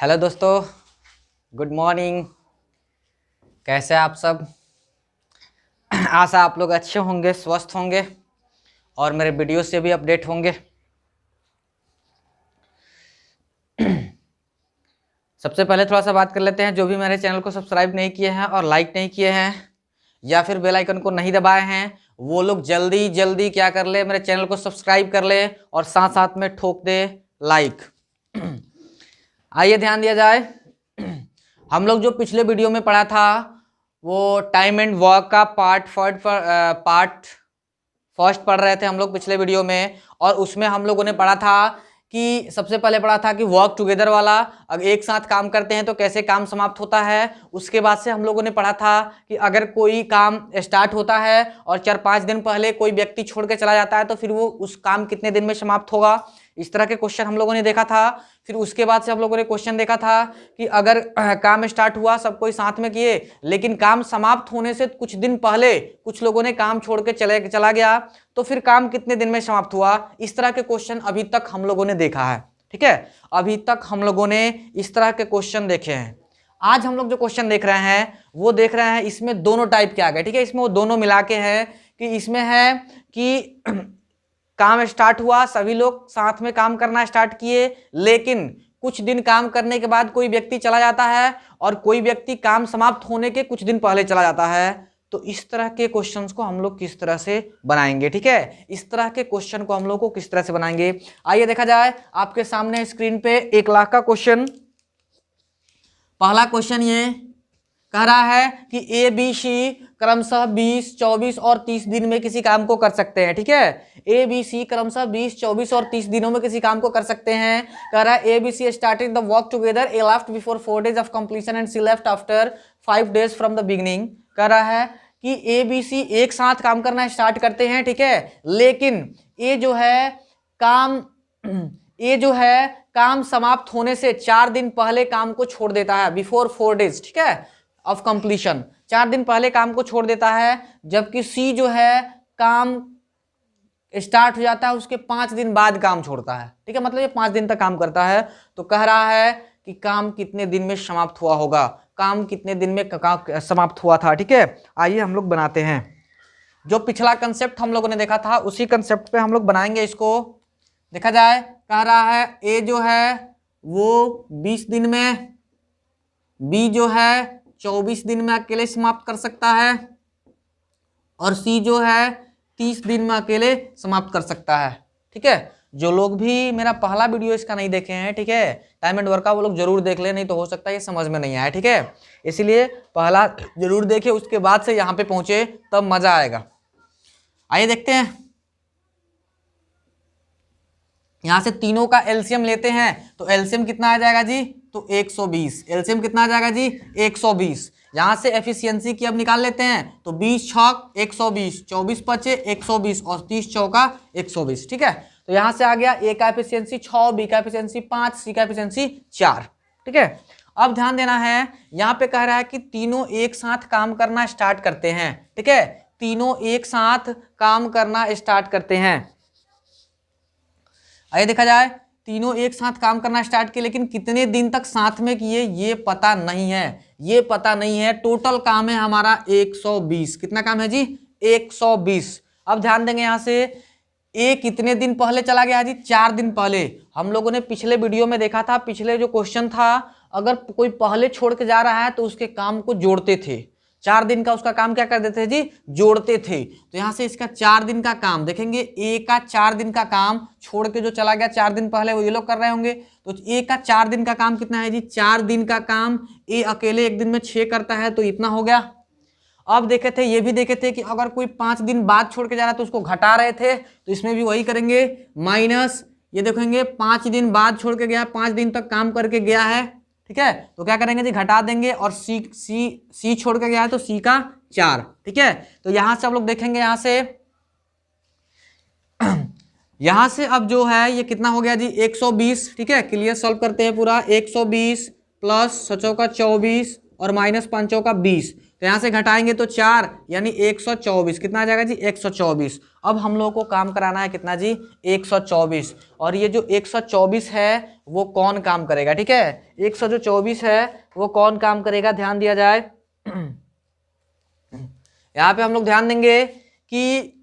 Hello दोस्तों, good morning. कैसे हैं आप सब? आशा आप लोग अच्छे होंगे, स्वस्थ होंगे और मेरे वीडियो से भी अपडेट होंगे। सबसे पहले थोड़ा सा बात कर लेते हैं, जो भी मेरे चैनल को सब्सक्राइब नहीं किए हैं और लाइक नहीं किए हैं या फिर बेल आइकन को नहीं दबाए हैं, वो लोग जल्दी जल्दी क्या कर ले, मेरे चैनल को सब्सक्राइब कर ले और साथ साथ में ठोक दे लाइक। आइए ध्यान दिया जाए। हम लोग जो पिछले वीडियो में पढ़ा था वो टाइम एंड वर्क का पार्ट फर्स्ट पढ़ रहे थे हम लोग पिछले वीडियो में, और उसमें हम लोगों ने पढ़ा था कि सबसे पहले पढ़ा था कि वर्क टुगेदर वाला, अगर एक साथ काम करते हैं तो कैसे काम समाप्त होता है। उसके बाद से हम लोगों ने पढ़ा था कि अगर कोई काम स्टार्ट होता है और 4-5 दिन पहले कोई व्यक्ति छोड़ के चला जाता है तो फिर वो उस काम कितने दिन में समाप्त होगा। इस तरह के क्वेश्चन हम लोगों ने देखा था। फिर उसके बाद से हम लोगों ने क्वेश्चन देखा था कि अगर काम स्टार्ट हुआ, सब कोई साथ में किए, लेकिन काम समाप्त होने से कुछ दिन पहले कुछ लोगों ने काम छोड़ के चला गया, तो फिर काम कितने दिन में समाप्त हुआ। इस तरह के क्वेश्चन अभी तक हम लोगों ने देखा है। ठीक है, अभी तक हम लोगों ने इस तरह के क्वेश्चन देखे हैं। आज हम लोग जो क्वेश्चन देख रहे हैं वो देख रहे हैं, इसमें दोनों टाइप के आ गए। ठीक है, इसमें वो दोनों मिला के है कि इसमें है कि काम स्टार्ट हुआ, सभी लोग साथ में काम करना स्टार्ट किए, लेकिन कुछ दिन काम करने के बाद कोई व्यक्ति चला जाता है और कोई व्यक्ति काम समाप्त होने के कुछ दिन पहले चला जाता है। तो इस तरह के क्वेश्चंस को हम लोग किस तरह से बनाएंगे। ठीक है, इस तरह के क्वेश्चन को हम लोग को किस तरह से बनाएंगे, आइए देखा जाए। आपके सामने स्क्रीन पे 1 लाख का क्वेश्चन, पहला क्वेश्चन ये कह रहा है कि ए बी सी क्रमशः 20, 24 और 30 दिन में किसी काम को कर सकते हैं। ठीक है, ए बी सी क्रमशः 20, 24 और 30 दिनों में किसी काम को कर सकते हैं। कह रहा है A B C started the work together, A left before 4 days of completion and C left after 5 days from the beginning. कह रहा है कि ए बी सी एक साथ काम करना स्टार्ट करते हैं। ठीक है, लेकिन ये जो है काम समाप्त होने से 4 दिन पहले काम को छोड़ देता है, बिफोर 4 days। ठीक है, ऑफ कंप्लीशन, 4 दिन पहले काम को छोड़ देता है। जबकि सी जो है काम स्टार्ट हो जाता है उसके 5 दिन बाद काम छोड़ता है। ठीक है, मतलब ये 5 दिन तक काम करता है। तो कह रहा है कि काम कितने दिन में समाप्त हुआ होगा, काम कितने दिन में समाप्त हुआ था। ठीक है, आइए हम लोग बनाते हैं। जो पिछला कंसेप्ट हम लोगों ने देखा था उसी कंसेप्ट पे हम लोग बनाएंगे इसको। देखा जाए, कह रहा है ए जो है वो 20 दिन में, बी जो है 24 दिन में अकेले समाप्त कर सकता है और सी जो है 30 दिन में अकेले समाप्त कर सकता है। ठीक है, जो लोग भी मेरा पहला वीडियो इसका नहीं देखे हैं, ठीक है, टाइम एंड वर्क का, वो लोग जरूर देख ले, नहीं तो हो सकता है ये समझ में नहीं आए। ठीक है, इसलिए पहला जरूर देखे, उसके बाद से यहाँ पे पहुंचे तब मजा आएगा। आइए देखते हैं। यहां से तीनों का एलसीएम लेते हैं तो एलसीएम कितना आ जाएगा जी, तो 120। एलसीएम कितना आ जाएगा जी, 120। यहां से एफिशिएंसी की अब निकाल लेते हैं तो 20 छक 120, 24 पचे 120 और 30 चौका 120। ठीक है, तो यहां से आ गया ए का एफिशिएंसी 6, बी का एफिशिएंसी 5, सी का एफिशिएंसी 4। ठीक है, अब ध्यान देना है, यहां पे कह रहा है कि तीनों एक साथ काम करना स्टार्ट करते हैं। ठीक है, तीनों एक साथ काम करना स्टार्ट करते हैं। आइए देखा जाए, तीनों एक साथ काम करना स्टार्ट किए, लेकिन कितने दिन तक साथ में किए ये पता नहीं है, ये पता नहीं है। टोटल काम है हमारा 120। कितना काम है जी, 120। अब ध्यान देंगे, यहां से ए कितने दिन पहले चला गया जी, 4 दिन पहले। हम लोगों ने पिछले वीडियो में देखा था, पिछले जो क्वेश्चन था, अगर कोई पहले छोड़ के जा रहा है तो उसके काम को जोड़ते थे। 4 दिन का उसका काम क्या कर देते थे जी, जोड़ते थे। तो यहां से इसका 4 दिन का काम देखेंगे, ए का 4 दिन का काम छोड़ के जो चला गया 4 दिन पहले, वो ये लोग कर रहे होंगे। तो ए का 4 दिन का काम कितना है जी, 4 दिन का काम ए अकेले एक दिन में 6 करता है, तो इतना हो गया। अब देखे थे, ये भी देखे थे कि अगर कोई 5 दिन बाद छोड़ के जा रहा है तो उसको घटा रहे थे, तो इसमें भी वही करेंगे, माइनस ये देखेंगे 5 दिन बाद छोड़ के गया, 5 दिन तक काम करके गया है। ठीक है, तो क्या करेंगे जी, घटा देंगे, और सी छोड़ के गया है तो सी का 4। ठीक है, तो यहां से आप लोग देखेंगे, यहां से अब जो है ये कितना हो गया जी, 120। ठीक है, क्लियर सॉल्व करते हैं पूरा। 120 प्लस 7 का 24 और माइनस 5 का 20, तो यहाँ से घटाएंगे तो 4 यानी 124, कितना आ जाएगा जी 124। अब हम लोग को काम कराना है कितना जी 124, और ये जो 124 है वो कौन काम करेगा, ठीक है 124 है वो कौन काम करेगा, ध्यान दिया जाए। यहाँ पे हम लोग ध्यान देंगे कि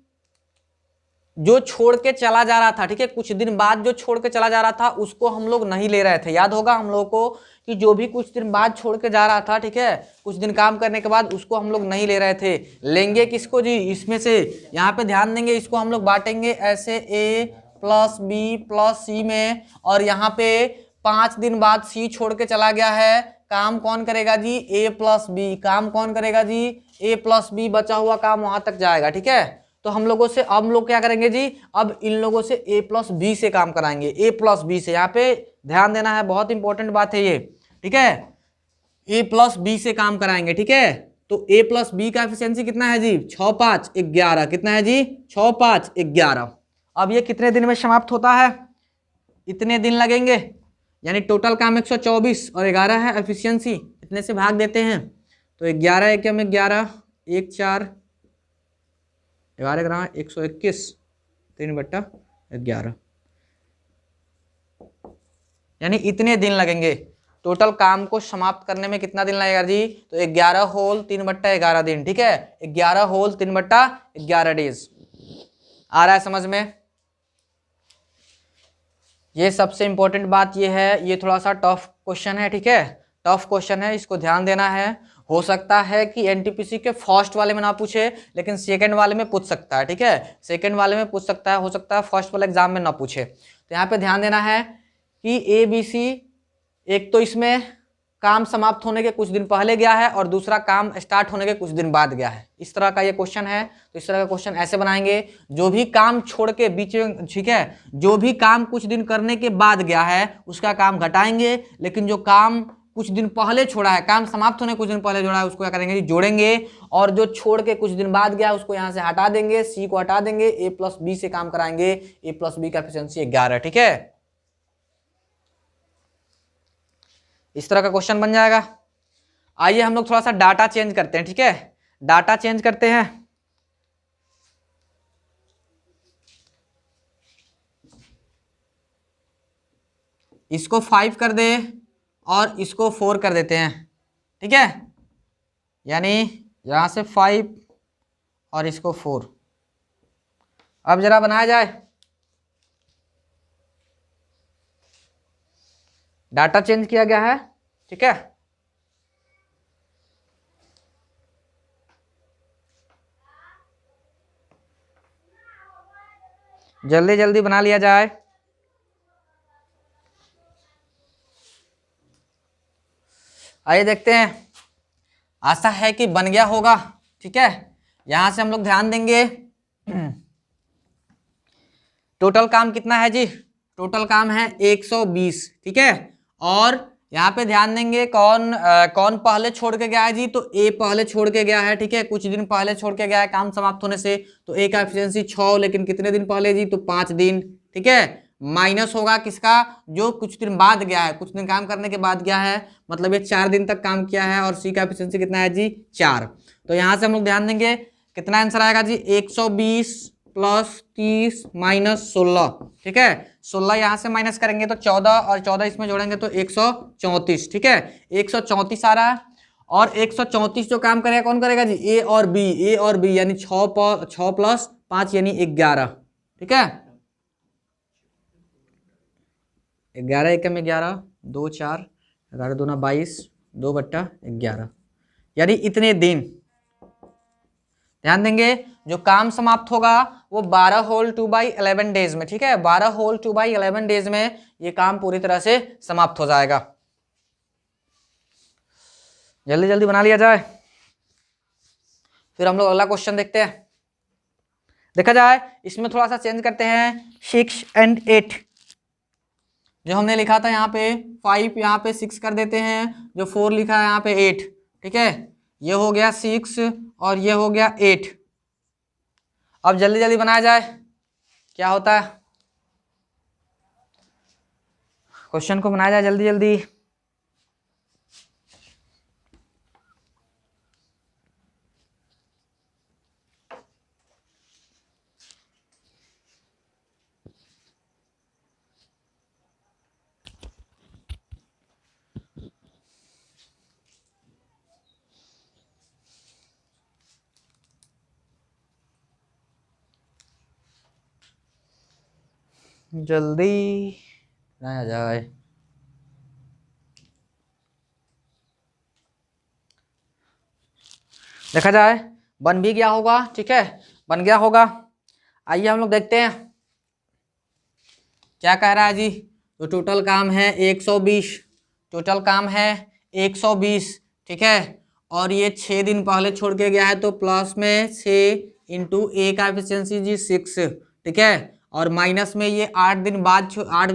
जो छोड़ के चला जा रहा था, ठीक है कुछ दिन बाद जो छोड़ के चला जा रहा था उसको हम लोग नहीं ले रहे थे। याद होगा हम लोगों को कि जो भी कुछ दिन बाद छोड़ के जा रहा था, ठीक है कुछ दिन काम करने के बाद, उसको हम लोग नहीं ले रहे थे। लेंगे किसको जी, इसमें से यहाँ पे ध्यान देंगे, इसको हम लोग बांटेंगे ऐसे A plus B plus C में, और यहाँ पे 5 दिन बाद C छोड़ के चला गया है, काम कौन करेगा जी A प्लस B, काम कौन करेगा जी A प्लस B, बचा हुआ काम वहां तक जाएगा, ठीक है। तो हम लोगों से अब हम लोग क्या करेंगे जी, अब इन लोगों से A प्लस B से काम कराएंगे, A प्लस B से। यहाँ पे ध्यान देना है, बहुत इंपॉर्टेंट बात है ये, ठीक है A प्लस B से काम कराएंगे, ठीक है। तो A प्लस B का एफिशिएंसी कितना है जी 6 5 11, कितना है जी 6 5 11। अब ये कितने दिन में समाप्त होता है, इतने दिन लगेंगे, यानी टोटल काम 124 और 11 है एफिशिएंसी, इतने से भाग देते हैं तो 11 एकम 11 1 4 11 ग्राम 121 3/11, यानी इतने दिन लगेंगे। टोटल काम को समाप्त करने में कितना दिन लगेगा जी, तो 11 होल 3/11 दिन, ठीक है 11 होल 3/11 डेज। आ रहा है समझ में। ये सबसे इंपॉर्टेंट बात ये है, ये थोड़ा सा टफ क्वेश्चन है, ठीक है टफ क्वेश्चन है, इसको ध्यान देना है। हो सकता है कि एनटीपीसी के फर्स्ट वाले में ना पूछे, लेकिन सेकंड वाले में पूछ सकता है, ठीक है सेकंड वाले में पूछ सकता है, हो सकता है फर्स्ट वाले एग्जाम में ना पूछे। तो यहाँ पे ध्यान देना है कि ABC एक तो इसमें काम समाप्त होने के कुछ दिन पहले गया है, और दूसरा काम स्टार्ट होने के कुछ दिन बाद गया है, इस तरह का ये क्वेश्चन है। तो इस तरह का क्वेश्चन ऐसे बनाएंगे, जो भी काम छोड़ के बीच में, ठीक है जो भी काम कुछ दिन करने के बाद गया है उसका काम घटाएंगे, लेकिन जो काम कुछ दिन पहले छोड़ा है, काम समाप्त होने कुछ दिन पहले जोड़ा है, उसको क्या करेंगे जोड़ेंगे, और जो छोड़ के कुछ दिन बाद गया उसको यहाँ से हटा देंगे, C को हटा देंगे, A प्लस B से काम कराएंगे, A प्लस B का एफिशिएंसी 11, ठीक है इस तरह का क्वेश्चन बन जाएगा। आइए हम लोग थोड़ा सा डाटा चेंज करते हैं, ठीक है डाटा चेंज करते हैं। इसको 5 कर दे और इसको 4 कर देते हैं, ठीक है यानी यहां से 5 और इसको 4। अब जरा बनाया जाए, डाटा चेंज किया गया है, ठीक है जल्दी जल्दी बना लिया जाए। आइए देखते हैं, आशा है कि बन गया होगा, ठीक है यहां से हम लोग ध्यान देंगे। टोटल काम कितना है जी, टोटल काम है 120, ठीक है और यहाँ पे ध्यान देंगे कौन कौन पहले छोड़ के गया है जी, तो A पहले छोड़ के गया है, ठीक है कुछ दिन पहले छोड़ के गया है काम समाप्त होने से, तो A का एफिशिएंसी 6, लेकिन कितने दिन पहले जी, तो 5 दिन, ठीक है माइनस होगा किसका, जो कुछ दिन बाद गया है, कुछ दिन काम करने के बाद गया है, मतलब ये 4 दिन तक काम किया है, और C का एफिशिएंसी कितना है जी 4। तो यहाँ से हम लोग ध्यान देंगे कितना आंसर आएगा जी 120 प्लस 30 माइनस 16, ठीक है 16 यहाँ से माइनस करेंगे तो 14, और 14 इसमें जोड़ेंगे तो 134, ठीक है 134 आ रहा है। और 134 जो काम करेगा कौन करेगा जी, A और B यानी 6 प्लस 5 यानी 11, ठीक है 11 एकम 11 2 4 11 दूना 22 2/11, यानी इतने दिन। ध्यान देंगे जो काम समाप्त होगा वो 12 होल 2/11 डेज में, ठीक है 12 होल 2/11 डेज में ये काम पूरी तरह से समाप्त हो जाएगा। जल्दी जल्दी बना लिया जाए, फिर हम लोग अगला क्वेश्चन देखते हैं। देखा जाए इसमें थोड़ा सा चेंज करते हैं, 6 और 8 जो हमने लिखा था यहाँ पे 5, यहाँ पे 6 कर देते हैं, जो 4 लिखा है यहाँ पे 8, ठीक है ये हो गया 6 और ये हो गया 8। अब जल्दी जल्दी बनाया जाए, क्या होता है क्वेश्चन को बनाया जाए जल्दी जल्दी। जल्दी आ जाए। देखा जाए बन भी गया होगा, ठीक है, बन गया होगा। आइए हम लोग देखते हैं क्या कह रहा है जी। तो टोटल काम है 120, टोटल काम है 120, ठीक है। और ये 6 दिन पहले छोड़ के गया है तो प्लस में 6 इंटू ए का एफिशिएंसी जी 6, ठीक है। और माइनस में ये 8 दिन बाद 8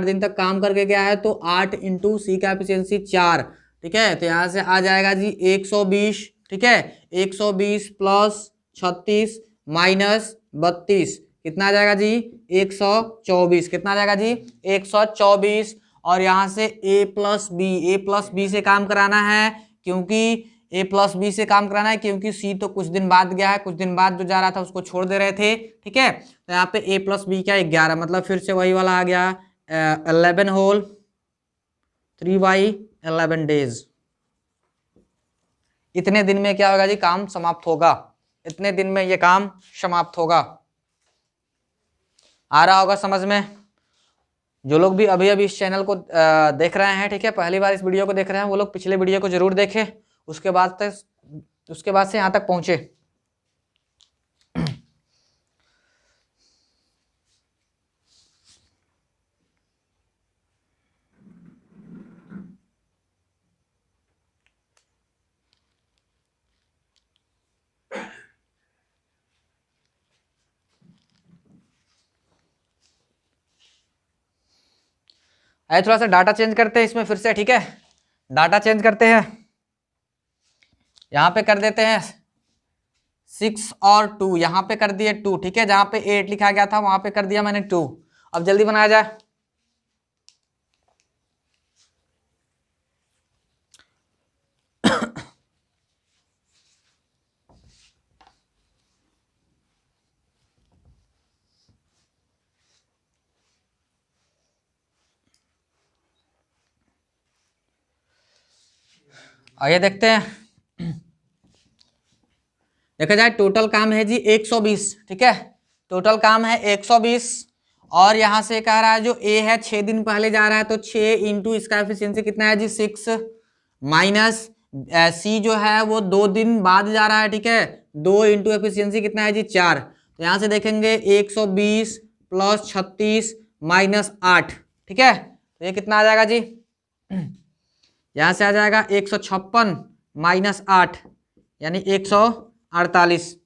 दिन तक काम करके गया है तो 8 इंटू सी का एफिशिएंसी 4, ठीक है। तो यहाँ से आ जाएगा जी 120, ठीक है। 120 प्लस 36 माइनस 32 कितना आ जाएगा जी 124, कितना आ जाएगा जी 124। और यहाँ से ए प्लस बी से काम कराना है, क्योंकि ए प्लस बी से काम कराना है क्योंकि सी तो कुछ दिन बाद गया है, कुछ दिन बाद जो जा रहा था उसको छोड़ दे रहे थे, ठीक है। तो यहाँ पे ए प्लस बी क्या 11, मतलब फिर से वही वाला आ गया 11 होल 3/11 डेज। इतने दिन में क्या होगा जी काम समाप्त होगा, इतने दिन में ये काम समाप्त होगा। आ रहा होगा समझ में। जो लोग भी अभी अभी इस चैनल को देख रहे हैं, ठीक है, पहली बार इस वीडियो को देख रहे हैं, वो लोग पिछले वीडियो को जरूर देखें, उसके बाद से यहाँ तक पहुंचे। आइए थोड़ा सा डाटा चेंज करते हैं इसमें फिर से, ठीक है। डाटा चेंज करते हैं, यहाँ पे कर देते हैं 6 और 2, यहाँ पे कर दिए 2, ठीक है। जहाँ पे 8 लिखा गया था वहां पे कर दिया मैंने 2। अब जल्दी बनाया जाए। आइए देखते हैं, देखा जाए टोटल काम है जी 120, ठीक है। टोटल काम है 120 और यहाँ से कह रहा है जो ए है 6 दिन पहले जा रहा है तो 6 इंटू इसका एफिशिएंसी कितना है जी 6 माइनस सी जो है वो 2 दिन बाद जा रहा है, ठीक है। 2 इंटू एफिशिएंसी कितना है जी 4। तो यहाँ से देखेंगे 120 प्लस 36 माइनस 8, ठीक है। तो ये कितना आ जाएगा जी, यहाँ से आ जाएगा 156 माइनस 8 यानी 148।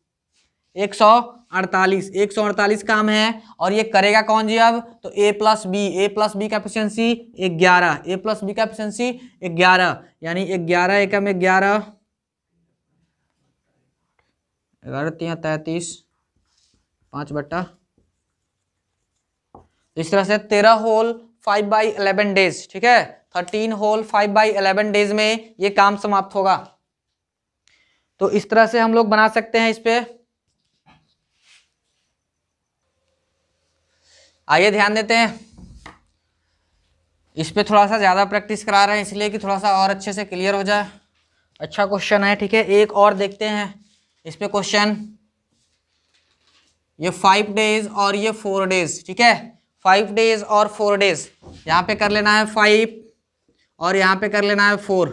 148 काम है। और ये करेगा कौन जी अब, तो ए प्लस बी का एफिशिएंसी 11, ए प्लस बी का एफिशिएंसी 11 यानी 11 एकम 11, 11 33 5 बट्टा, इस तरह से 13 होल 5/11 डेज, ठीक है। 13 होल 5/11 डेज में ये काम समाप्त होगा। तो इस तरह से हम लोग बना सकते हैं इस पे। आइए ध्यान देते हैं, इस पे थोड़ा सा ज़्यादा प्रैक्टिस करा रहे हैं इसलिए कि थोड़ा सा और अच्छे से क्लियर हो जाए। अच्छा क्वेश्चन है, ठीक है। एक और देखते हैं इस पे क्वेश्चन। ये 5 डेज और ये 4 डेज, ठीक है। 5 डेज और 4 डेज, यहाँ पे कर लेना है 5 और यहाँ पे कर लेना है 4।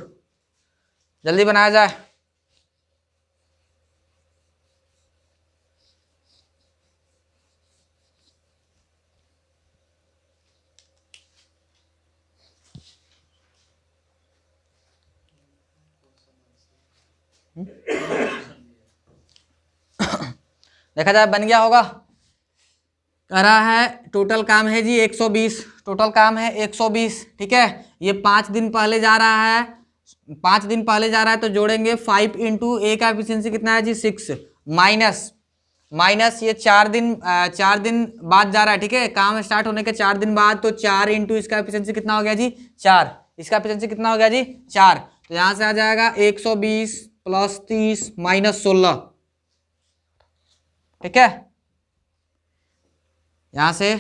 जल्दी बनाया जाए। देखा जाए बन गया होगा। कह रहा है टोटल काम है जी 120, टोटल काम है 120, ठीक है। ये 5 दिन पहले जा रहा है, 5 दिन पहले जा रहा है तो जोड़ेंगे 5 इंटू ए का एफिशिएंसी कितना है जी 6 माइनस ये 4 दिन बाद जा रहा है, ठीक है। काम स्टार्ट होने के 4 दिन बाद तो 4 इंटू इसका एफिशिएंसी कितना हो गया जी 4, इसका एफिशिएंसी कितना हो गया जी 4। तो यहाँ से आ जाएगा 120 प्लस 30 माइनस 16, ठीक है। यहाँ से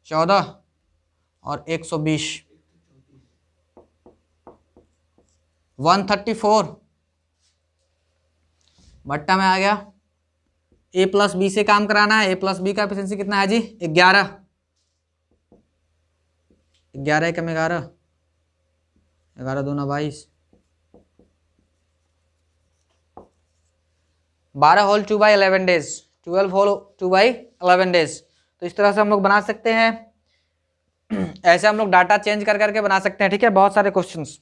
14 और 120 134 बट्टा में आ गया। ए प्लस बी से काम कराना है, ए प्लस बी का एफिशिएंसी कितना है जी 11, 11 एकम 11, 11 दूना 22, 12 होल 2/11 डेज, 12 होल 2/11 डेज। तो इस तरह से हम लोग बना सकते हैं। ऐसे हम लोग डाटा चेंज कर करके बना सकते हैं। ठीक है, बहुत सारे क्वेश्चंस।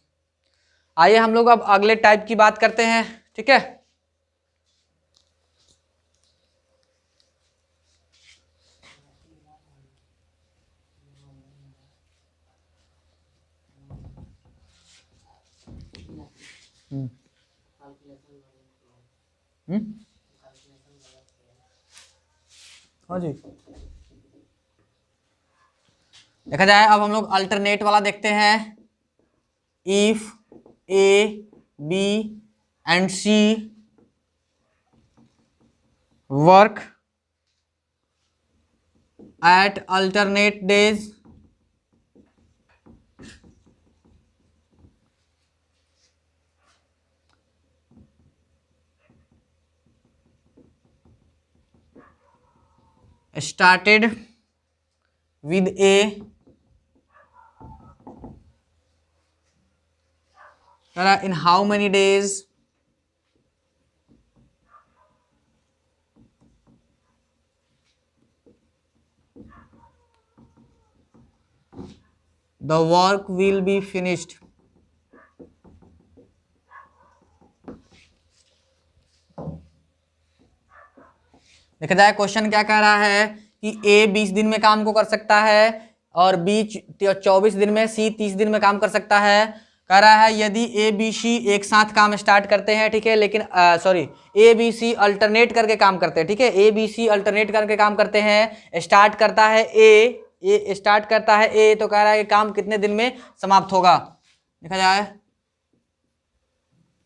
आइए हम लोग अब अगले टाइप की बात करते हैं। ठीक है, हाँ जी, देखा जाए अब हम लोग अल्टरनेट वाला देखते हैं। If A B and C work at alternate days, started with A in how many days the work will be finished। देखा जाए क्वेश्चन क्या कह रहा है कि ए 20 दिन में काम को कर सकता है और बी 24 दिन में, सी 30 दिन में काम कर सकता है। कह रहा है यदि ए बी सी एक साथ काम स्टार्ट करते हैं, ठीक है, लेकिन sorry, A B C alternate करके काम करते हैं। ठीक है, ए बी सी अल्टरनेट करके काम करते हैं। स्टार्ट करता है ए स्टार्ट करता है ए, तो कह रहा है कि काम कितने दिन में समाप्त होगा। देखा जाए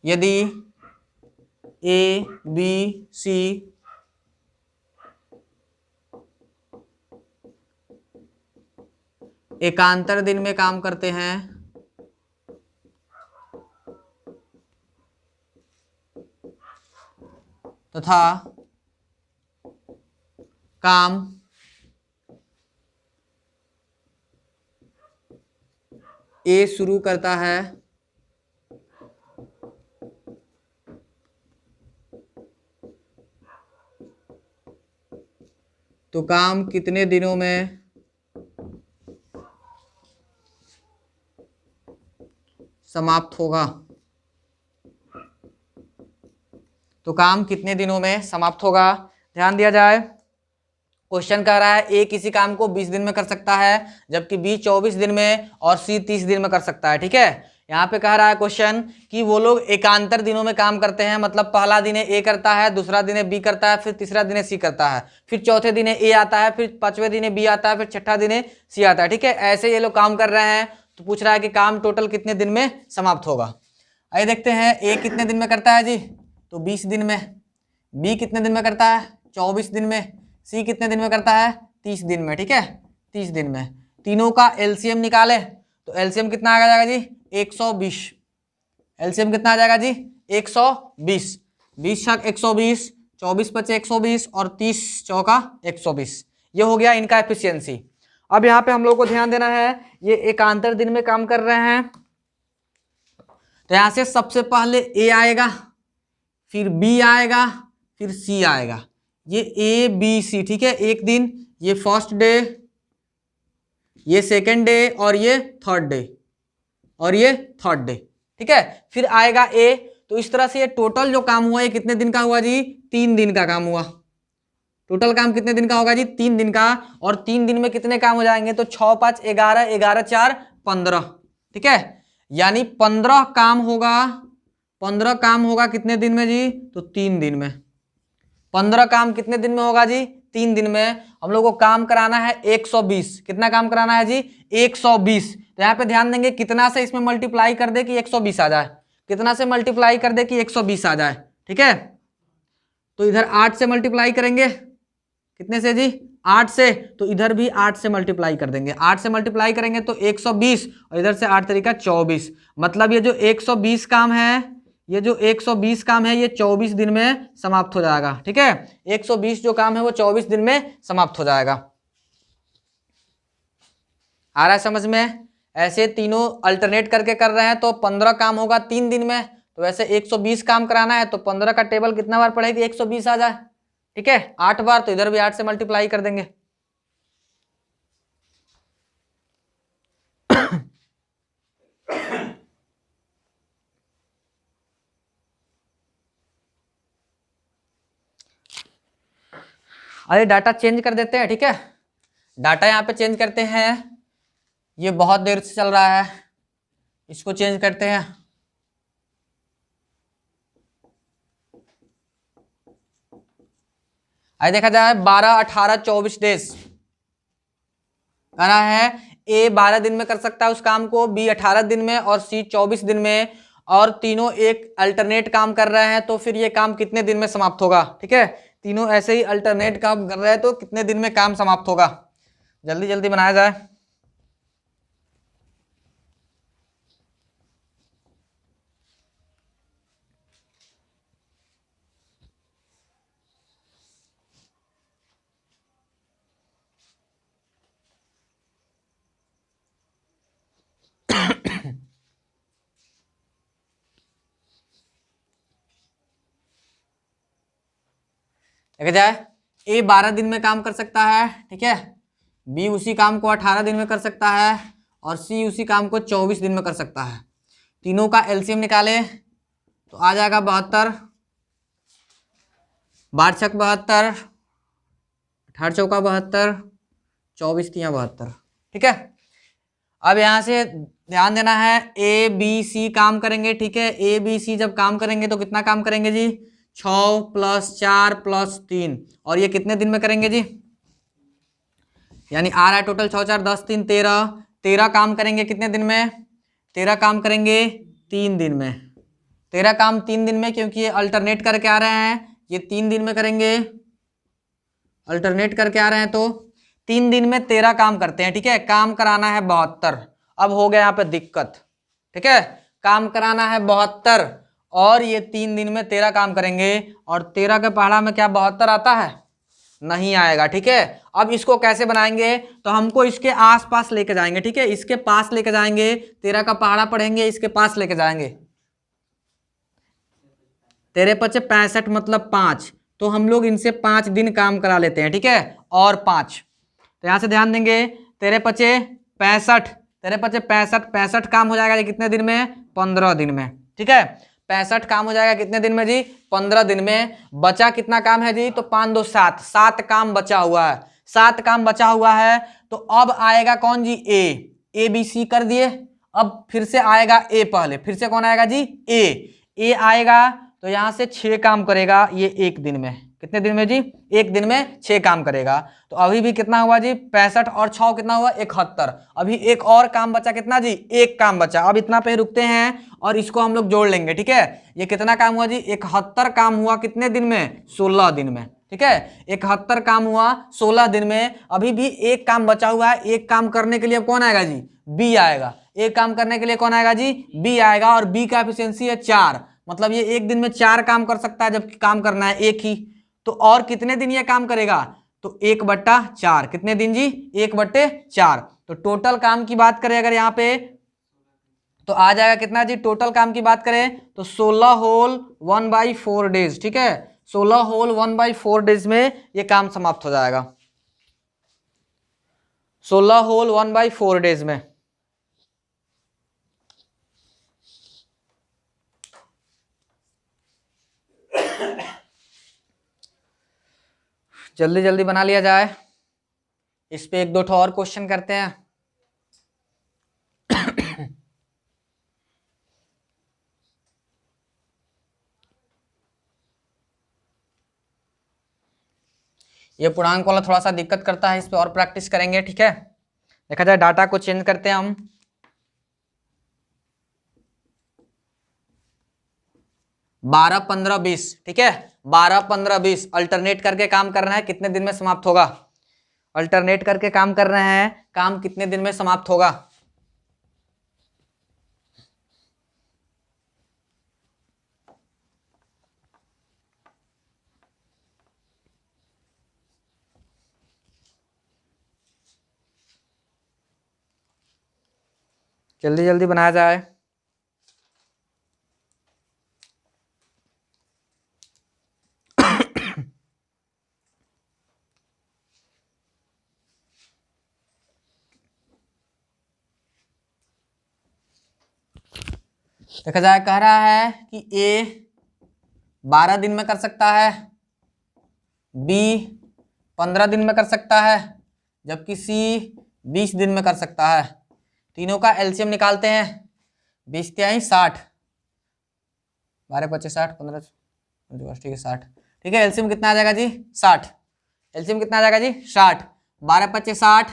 यदि ए बी सी एकांतर दिन में काम करते हैं तथा काम ए शुरू करता है तो काम कितने दिनों में समाप्त होगा। तो काम कितने दिनों में समाप्त होगा। ध्यान दिया जाए, क्वेश्चन कह रहा है ए किसी काम को 20 दिन में कर सकता है, जबकि बी 24 दिन में और सी 30 दिन में कर सकता है। ठीक है, यहाँ पे कह रहा है क्वेश्चन कि वो लोग एकांतर दिनों में काम करते हैं, मतलब पहला दिन ए करता है, दूसरा दिन बी करता है, फिर तीसरा दिन सी करता है, फिर चौथे दिन ए आता है, फिर पांचवें दिन बी आता है, फिर छठा दिन सी आता है। ठीक है, ऐसे ये लोग काम कर रहे हैं। तो पूछ रहा है कि काम टोटल कितने दिन में समाप्त होगा। आइए देखते हैं ए कितने दिन में करता है जी, तो 20 दिन में। बी कितने दिन में करता है, 24 दिन में। सी कितने दिन में करता है, 30 दिन में। ठीक है, 30 दिन में। तीनों का एलसीएम निकाले तो एलसीएम कितना आ जाएगा जी, 120। एलसीएम कितना आ जाएगा जी, 120। 20 छक 120, 24 बचे 120 और 30 चौका 120। ये हो गया इनका एफिशिएंसी। अब यहाँ पे हम लोग को ध्यान देना है, ये एकांतर दिन में काम कर रहे हैं, तो यहाँ से सबसे पहले ए आएगा, फिर बी आएगा, फिर सी आएगा। ये ए बी सी, ठीक है, एक दिन, ये फर्स्ट डे, ये सेकेंड डे और ये थर्ड डे और ये थर्ड डे। ठीक है, फिर आएगा ए। तो इस तरह से ये टोटल जो काम हुआ ये कितने दिन का हुआ जी, 3 दिन का काम हुआ। टोटल काम कितने दिन का होगा जी, 3 दिन का। और 3 दिन में कितने काम हो जाएंगे, तो 6 5 11, 11 4 15। ठीक है, यानी 15 काम होगा। 15 काम होगा कितने दिन में जी, तो 3 दिन में। 15 काम कितने दिन में होगा जी, 3 दिन में। हम लोग को काम कराना है 120। कितना काम कराना है जी, 120। तो यहाँ पे ध्यान देंगे कितना से इसमें मल्टीप्लाई कर दे कि 120 आ जाए, कितना से मल्टीप्लाई कर दे कि 120 आ जाए। ठीक है, तो इधर 8 से मल्टीप्लाई करेंगे, कितने से जी, 8 से। तो इधर भी 8 से मल्टीप्लाई कर देंगे, 8 से मल्टीप्लाई करेंगे तो 120 और इधर से 8 तरीका 24। मतलब ये जो 120 काम है, ये जो 120 काम है ये 24 दिन में समाप्त हो जाएगा। ठीक है, 120 जो काम है वो 24 दिन में समाप्त हो जाएगा। आ रहा है समझ में। ऐसे तीनों अल्टरनेट करके कर रहे हैं तो 15 काम होगा 3 दिन में। तो वैसे 120 काम कराना है तो 15 का टेबल कितना बार पढ़ेगी 120 आ जाए। ठीक है 8 बार, तो इधर भी 8 से मल्टीप्लाई कर देंगे। अरे डाटा चेंज कर देते हैं। ठीक है डाटा यहाँ पे चेंज करते हैं, ये बहुत देर से चल रहा है, इसको चेंज करते हैं। आइए देखा जाए 12, 18, 24 डेज करा है। ए 12 दिन में कर सकता है उस काम को, बी 18 दिन में और सी 24 दिन में, और तीनों एक अल्टरनेट काम कर रहे हैं तो फिर ये काम कितने दिन में समाप्त होगा। ठीक है तीनों ऐसे ही अल्टरनेट काम कर रहे हैं तो कितने दिन में काम समाप्त होगा। जल्दी जल्दी बनाया जाए। देखा जाए ए 12 दिन में काम कर सकता है, ठीक है, बी उसी काम को 18 दिन में कर सकता है और सी उसी काम को 24 दिन में कर सकता है। तीनों का एलसीएम निकाले तो आ जाएगा 72, 12 छक 72, 18 चौका 72, 24 तियां 72। ठीक है अब यहां से ध्यान देना है, ए बी सी काम करेंगे। ठीक है ए बी सी जब काम करेंगे तो कितना काम करेंगे जी 6 + 4 + 3, और ये कितने दिन में करेंगे जी, यानी आ रहा है टोटल 6 4 10 3 13, 13 काम करेंगे कितने दिन में, 13 काम करेंगे 3 दिन में। 13 काम 3 दिन में, क्योंकि ये अल्टरनेट करके आ रहे हैं, ये 3 दिन में करेंगे, अल्टरनेट करके आ रहे हैं तो 3 दिन में 13 काम करते हैं। ठीक है काम कराना है 72। अब हो गया यहाँ पे दिक्कत। ठीक है काम कराना है 72 और ये 3 दिन में 13 काम करेंगे, और 13 के पहाड़ा में क्या 72 आता है, नहीं आएगा। ठीक है अब इसको कैसे बनाएंगे, तो हमको इसके आसपास लेके जाएंगे। ठीक है इसके पास लेके जाएंगे, 13 का पहाड़ा पढ़ेंगे, इसके पास लेके जाएंगे। 13 × 5 = 65 मतलब 5, तो हम लोग इनसे 5 दिन काम करा लेते हैं। ठीक है और 5, तो यहां से ध्यान देंगे 13 × 5 = 65, 13 × 5 = 65, 65 काम हो जाएगा कितने दिन में, 15 दिन में। ठीक है 65 काम हो जाएगा कितने दिन में जी, 15 दिन में। बचा कितना काम है जी, तो 5 2 7, 7 काम बचा हुआ है, 7 काम बचा हुआ है। तो अब आएगा कौन जी, ए बी सी कर दिए, अब फिर से आएगा ए, पहले फिर से कौन आएगा जी, ए आएगा, तो यहां से 6 काम करेगा ये एक दिन में। कितने दिन में जी, एक दिन में 6 काम करेगा। तो अभी भी कितना हुआ जी 65 और 6 कितना हुआ 71, अभी एक और काम बचा कितना जी, एक काम बचा। अब इतना पे रुकते हैं और इसको हम लोग जोड़ लेंगे। ठीक है ये कितना काम हुआ जी, 71 काम हुआ कितने दिन में, 16 दिन में। ठीक है 71 काम हुआ 16 दिन में। अभी भी एक काम बचा हुआ है, एक काम करने के लिए कौन आएगा जी, बी आएगा। एक काम करने के लिए कौन आएगा जी, बी आएगा, और बी का एफिशिएंसी है 4, मतलब ये एक दिन में 4 काम कर सकता है, जबकि काम करना है एक ही। तो और कितने दिन ये काम करेगा, तो 1/4, कितने दिन जी, 1/4। तो टोटल काम की बात करें अगर यहाँ पे, तो आ जाएगा कितना जी, टोटल काम की बात करें तो 16 होल 1/4 डेज। ठीक है 16 होल 1/4 डेज में ये काम समाप्त हो जाएगा, 16 होल 1/4 डेज में। जल्दी जल्दी बना लिया जाए, इस पे 1 2 और क्वेश्चन करते हैं। ये पूर्णांक वाला थोड़ा सा दिक्कत करता है, इस पे और प्रैक्टिस करेंगे। ठीक है देखा जाए डाटा को चेंज करते हैं हम, 12 15 20। ठीक है 12 15 20 अल्टरनेट करके काम कर रहे हैं, कितने दिन में समाप्त होगा, अल्टरनेट करके काम कर रहे हैं, काम कितने दिन में समाप्त होगा। जल्दी जल्दी बनाया जाए। देखा जाए, कह रहा है कि ए 12 दिन में कर सकता है, बी 15 दिन में कर सकता है, जबकि सी 20 दिन में कर सकता है। तीनों का एलसीएम निकालते हैं। 20 तिहाई 60, 12 25 60, 15 ठीक है 60। ठीक है, एलसीएम कितना आ जाएगा जी? 60। एलसीएम कितना आ जाएगा जी? 60। 12 25 60,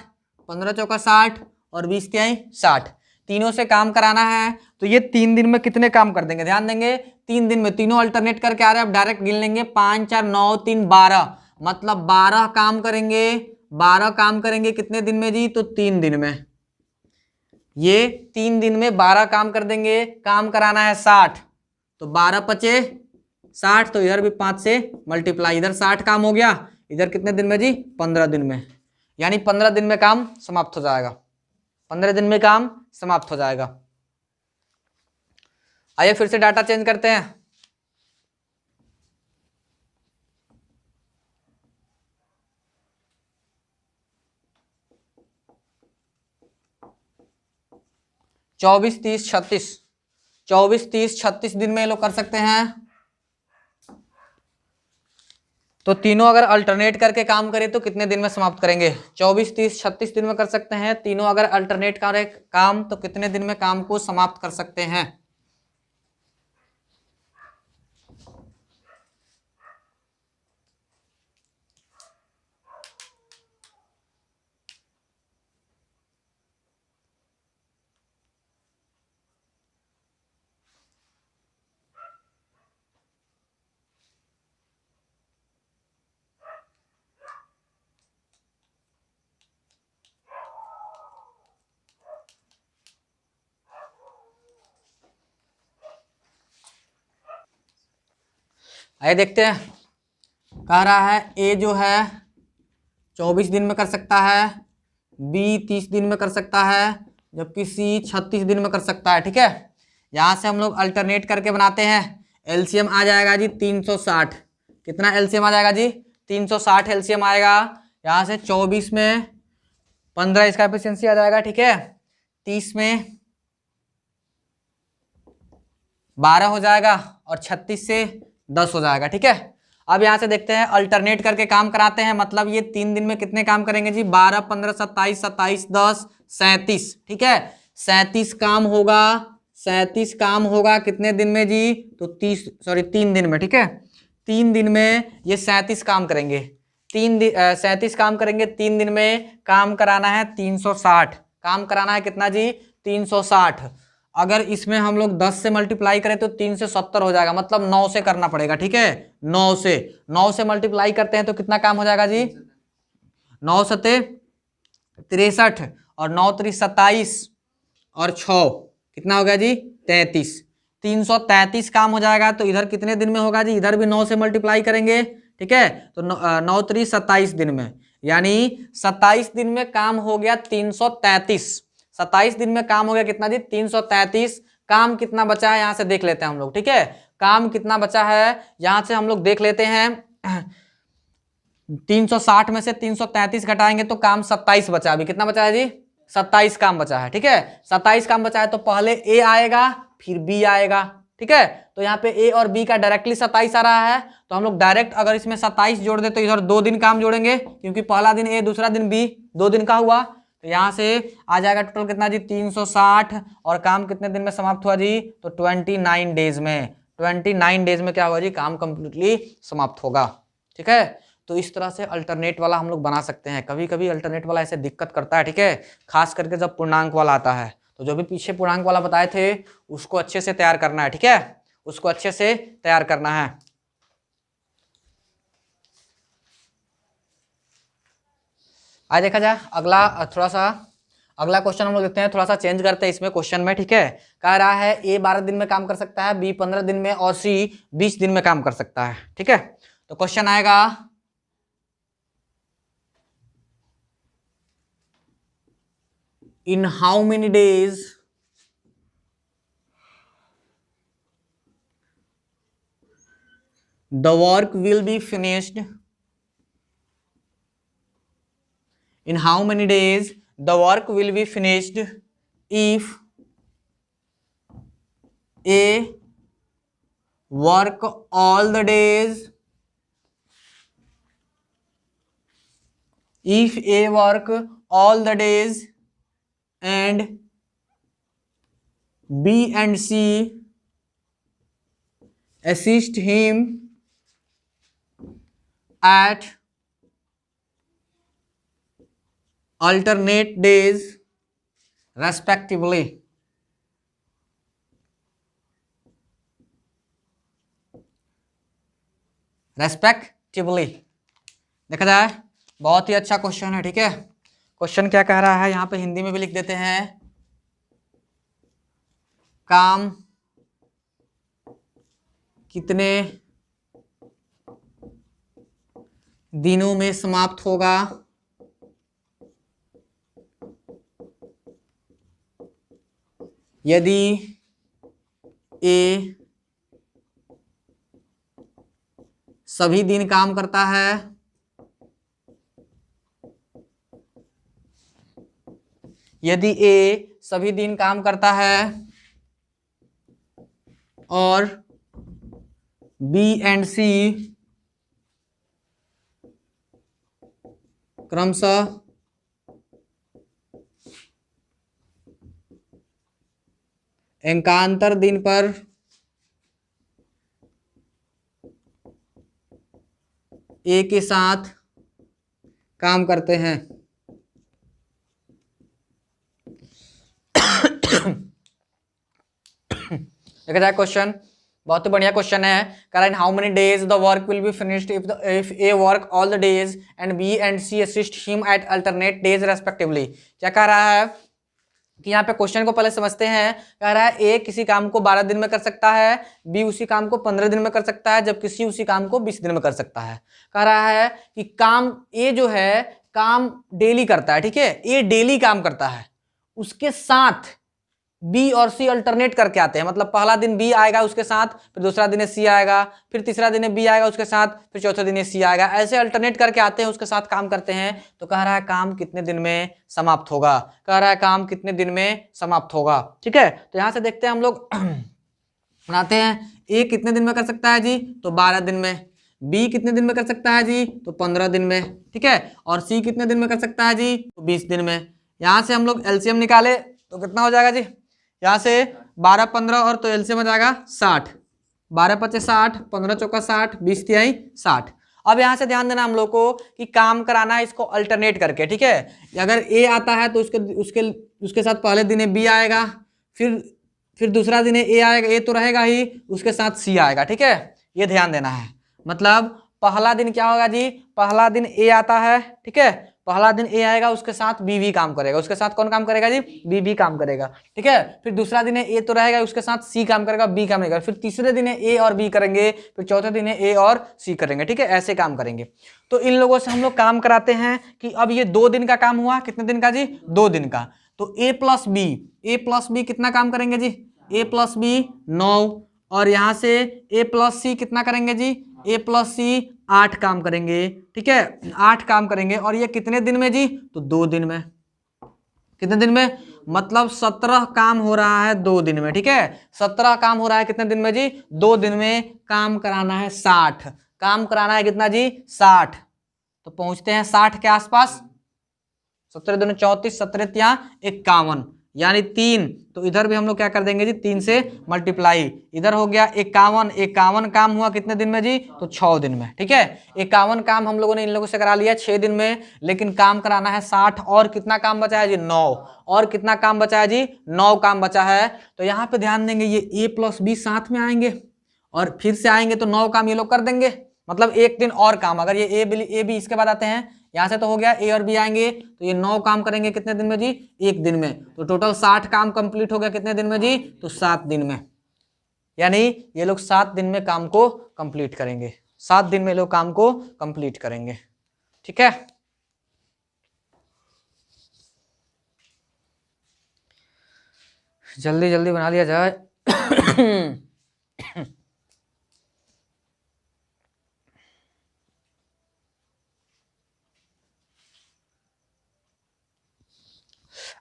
15 चौका 60 और 20 तिहाई 60। तीनों से काम कराना है तो ये 3 दिन में कितने काम कर देंगे? ध्यान देंगे, 3 दिन में तीनों अल्टरनेट करके आ रहे हैं। अब डायरेक्ट गिन लेंगे, 5 4 9 3 12, मतलब 12 काम करेंगे। 12 काम करेंगे कितने दिन में जी? तो 3 दिन में। ये 3 दिन में 12 काम कर देंगे। काम कराना है 60, तो 12 पचे 60, तो इधर भी 5 से मल्टीप्लाई, इधर 60 काम हो गया, इधर कितने दिन में जी? 15 दिन में। यानी 15 दिन में काम समाप्त हो जाएगा। 15 दिन में काम समाप्त हो जाएगा। आइए फिर से डाटा चेंज करते हैं। चौबीस 30 36, 24 30 36 दिन में ये लोग कर सकते हैं। तो तीनों अगर अल्टरनेट करके काम करें तो कितने दिन में समाप्त करेंगे? 24 30 36 दिन में कर सकते हैं। तीनों अगर अल्टरनेट करें काम तो कितने दिन में काम को समाप्त कर सकते हैं? आइए देखते हैं। कह रहा है ए जो है 24 दिन में कर सकता है, बी 30 दिन में कर सकता है, जबकि सी 36 दिन में कर सकता है। ठीक है, यहाँ से हम लोग अल्टरनेट करके बनाते हैं। एलसीएम आ जाएगा जी 360। कितना एलसीएम आ जाएगा जी? 360 एलसीएम आएगा। यहाँ से 24 में 15 इसका एफिशिएंसी आ जाएगा। ठीक है, 30 में 12 हो जाएगा और 36 से 10 हो जाएगा। ठीक है, अब यहाँ से देखते हैं, अल्टरनेट करके काम कराते हैं, मतलब ये 3 दिन में कितने काम करेंगे जी? 12 15 27 27 10 37। ठीक है, 37 काम होगा। 37 काम होगा कितने दिन में जी? तो 3 दिन में। ठीक है, 3 दिन में ये 37 काम करेंगे। 37 काम करेंगे 3 दिन में। काम कराना है 360। काम कराना है कितना जी? 360। अगर इसमें हम लोग 10 से मल्टीप्लाई करें तो 3 से 70 हो जाएगा, मतलब 9 से करना पड़ेगा। ठीक है, 9 से मल्टीप्लाई करते हैं तो कितना काम हो जाएगा जी? 9 सते 63 और 9 3 27 और 6 कितना हो गया जी? 33। 333 काम हो जाएगा। तो इधर कितने दिन में होगा जी? इधर भी 9 से मल्टीप्लाई करेंगे। ठीक है, तो 9 3 27 दिन में, यानी 27 दिन में काम हो गया 333। 27 दिन में काम हो गया कितना जी? 333। काम कितना बचा है यहां से देख लेते हैं हम लोग। ठीक है, काम कितना बचा है यहां से हम लोग देख लेते हैं। 360 में से 333 घटाएंगे तो काम 27 बचा। अभी कितना बचा है जी? 27 काम बचा है। ठीक है, 27 काम बचा है तो पहले ए आएगा फिर बी आएगा। ठीक है, तो यहाँ पे ए और बी का डायरेक्टली 27 आ रहा है, तो हम लोग डायरेक्ट अगर इसमें 27 जोड़ दे तो इधर 2 दिन काम जोड़ेंगे, क्योंकि पहला दिन ए दूसरा दिन बी, 2 दिन का हुआ। तो यहाँ से आ जाएगा टोटल कितना जी? 360। और काम कितने दिन में समाप्त हुआ जी? तो 29 डेज में। 29 डेज में क्या हुआ जी? काम कंप्लीटली समाप्त होगा। ठीक है, तो इस तरह से अल्टरनेट वाला हम लोग बना सकते हैं। कभी कभी अल्टरनेट वाला ऐसे दिक्कत करता है। ठीक है, खास करके जब पूर्णांक वाला आता है, तो जो भी पीछे पूर्णांक वाला बताए थे उसको अच्छे से तैयार करना है। ठीक है, उसको अच्छे से तैयार करना है। आज देखा जाए अगला क्वेश्चन हम लोग देखते हैं। थोड़ा सा चेंज करते हैं इसमें क्वेश्चन में। ठीक है, कह रहा है ए 12 दिन में काम कर सकता है, बी 15 दिन में और सी 20 दिन में काम कर सकता है। ठीक है, तो क्वेश्चन आएगा, इन how many days the work will be finished in how many days, the work will be finished if A work all the days, if A work all the days and B and C assist him at alternate days respectively. Respectively देखा जाए, बहुत ही अच्छा question है। ठीक है, question क्या कह रहा है यहां पे हिंदी में भी लिख देते हैं। काम कितने दिनों में समाप्त होगा यदि ए सभी दिन काम करता है यदि ए सभी दिन काम करता है और बी एंड सी क्रमशः एकांतर दिन पर ए के साथ काम करते हैं। देखा जाए क्वेश्चन, बहुत ही बढ़िया क्वेश्चन है। कह रहा है in how many days the work will be finished if A work all the days and B and C assist him at alternate days respectively. क्या कह रहा है कि यहाँ पे क्वेश्चन को पहले समझते हैं। कह रहा है ए किसी काम को 12 दिन में कर सकता है, बी उसी काम को 15 दिन में कर सकता है, जबकि सी उसी काम को 20 दिन में कर सकता है। कह रहा है कि काम ए जो है काम डेली करता है, ठीक है, ए डेली काम करता है, उसके साथ बी और सी अल्टरनेट करके आते हैं। मतलब पहला दिन बी आएगा उसके साथ, फिर दूसरा दिन सी आएगा, फिर तीसरा दिन बी आएगा उसके साथ, फिर चौथा दिन सी आएगा, ऐसे अल्टरनेट करके आते हैं, उसके साथ काम करते हैं। तो कह रहा है काम कितने दिन में समाप्त होगा, कह रहा है काम कितने दिन में समाप्त होगा। ठीक है, तो यहां से देखते हैं हम लोग बनाते हैं। ए कितने दिन में कर सकता है जी, तो 12 दिन में। बी कितने दिन में कर सकता है जी, तो 15 दिन में। ठीक है, और सी कितने दिन में कर सकता है जी, तो 20 दिन में। यहां से हम लोग एलसीएम निकाले तो कितना हो जाएगा जी, यहाँ से 12 15 और तो एलसीएम में जाएगा 60, 12 पचे 60, 15 चौका 60, 20 तिहाई 60। अब यहाँ से ध्यान देना हम लोग को कि काम कराना है इसको अल्टरनेट करके। ठीक है, अगर ए आता है तो उसके साथ पहले दिन बी आएगा, फिर दूसरा दिन ए आएगा, ए तो रहेगा ही, उसके साथ सी आएगा। ठीक है, ये ध्यान देना है। मतलब पहला दिन क्या होगा जी, पहला दिन ए आता है, ठीक है, पहला दिन ए आएगा, उसके साथ बी भी काम करेगा, उसके साथ कौन काम करेगा जी, बी भी काम करेगा। ठीक है, फिर दूसरा दिन ए तो रहेगा, उसके साथ सी काम करेगा, बी काम करेगा, फिर तीसरे दिन ए और बी करेंगे, फिर चौथे दिन ए और सी करेंगे। ठीक है, ऐसे काम करेंगे। तो इन लोगों से हम लोग काम कराते हैं कि अब ये 2 दिन का काम हुआ, कितने दिन का जी, 2 दिन का। तो ए प्लस बी कितना काम करेंगे जी, ए प्लस बी 9, और यहां से ए प्लस सी कितना करेंगे जी, ए प्लस सी 8 काम करेंगे। ठीक है, 8 काम करेंगे, और ये कितने दिन में जी, तो 2 दिन में। कितने दिन में, मतलब 17 काम हो रहा है 2 दिन में। ठीक है, 17 काम हो रहा है कितने दिन में जी, 2 दिन में। काम कराना है 60, काम कराना है कितना जी, 60। तो पहुंचते हैं 60 के आसपास। 17 दूनी 34, 17 तिया 51, यानी 3। तो इधर भी हम लोग क्या कर देंगे जी, 3 से मल्टीप्लाई। इधर हो गया 51, 51 काम हुआ कितने दिन में जी, तो 6 दिन में। ठीक है, 51 काम हम लोगों ने इन लोगों से करा लिया 6 दिन में, लेकिन काम कराना है 60। और कितना काम बचा है जी, 9। और कितना काम बचा है जी, 9 काम बचा है। तो यहाँ पे ध्यान देंगे, ये ए प्लस बी साथ में आएंगे और फिर से आएंगे, तो 9 काम ये लोग कर देंगे। मतलब एक दिन और काम, अगर ये ए बी इसके बाद आते हैं, यहां से तो हो गया, ए और बी आएंगे, तो ये 9 काम करेंगे कितने दिन में जी, 1 दिन में। तो टोटल 60 काम कंप्लीट हो गया कितने दिन में जी, तो 7 दिन में। यानी ये लोग 7 दिन में काम को कंप्लीट करेंगे, 7 दिन में लोग काम को कंप्लीट करेंगे। ठीक है, जल्दी जल्दी बना लिया जाए।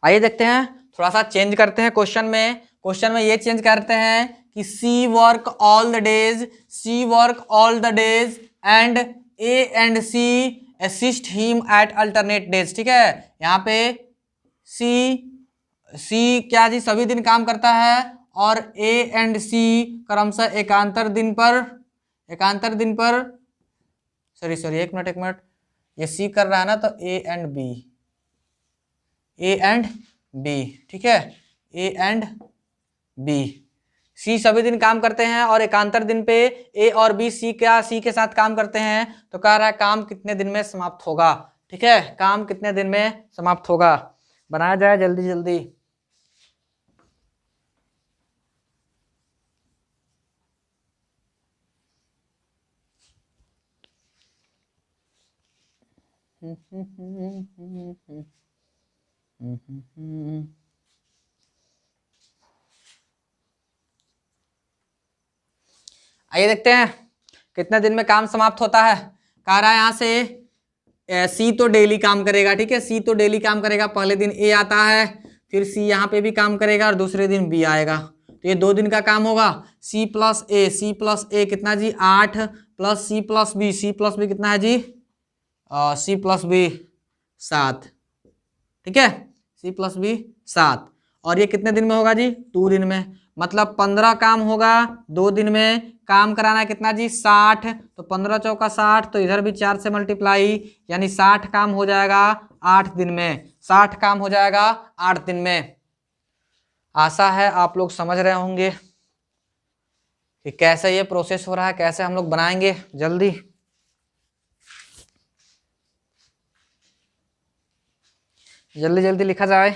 आइए देखते हैं, थोड़ा सा चेंज करते हैं क्वेश्चन में। क्वेश्चन में ये चेंज करते हैं कि C work all the days, C work all the days and A and C assist him at alternate days. ठीक है, यहाँ पे सी क्या जी, सभी दिन काम करता है, और ए एंड सी क्रमशः एकांतर दिन पर सॉरी एक मिनट, ये सी कर रहा है ना, तो ए एंड बी, ठीक है, ए एंड बी, सी सभी दिन काम करते हैं और एकांतर दिन पे ए और बी सी के साथ काम करते हैं। तो कह रहा है काम कितने दिन में समाप्त होगा। ठीक है, काम कितने दिन में समाप्त होगा, बनाया जाए जल्दी जल्दी। आइए देखते हैं कितने दिन में काम समाप्त होता है। कह रहा है यहाँ से सी तो डेली काम करेगा। ठीक है, सी तो डेली काम करेगा, पहले दिन ए आता है, फिर सी यहाँ पे भी काम करेगा और दूसरे दिन बी आएगा, तो ये 2 दिन का काम होगा। सी प्लस ए कितना जी, 8 प्लस सी प्लस बी कितना है जी, सी प्लस बी 7। ठीक है, सी प्लस बी 7, और ये कितने दिन में होगा जी, 2 दिन में, मतलब 15 काम होगा 2 दिन में। काम कराना है कितना जी, 60, तो 15 चौका 60, तो इधर भी 4 से मल्टीप्लाई, यानी 60 काम हो जाएगा 8 दिन में, 60 काम हो जाएगा 8 दिन में। आशा है आप लोग समझ रहे होंगे कि कैसे ये प्रोसेस हो रहा है, कैसे हम लोग बनाएंगे जल्दी। जल्दी जल्दी लिखा जाए।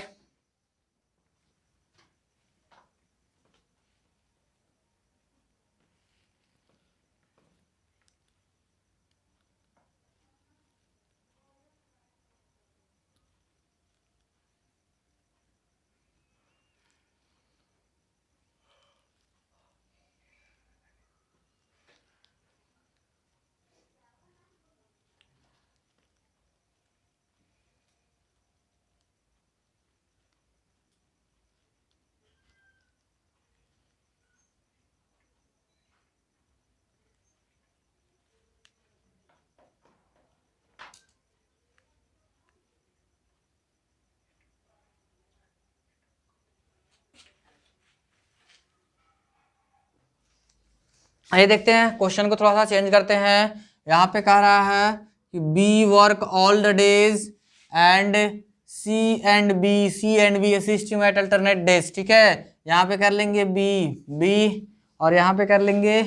आइए देखते हैं, क्वेश्चन को थोड़ा सा चेंज करते हैं। यहाँ पे कह रहा है कि B work all the days and C and B assist him at alternate days. ठीक है, यहाँ पे कर लेंगे बी और यहाँ पे कर लेंगे,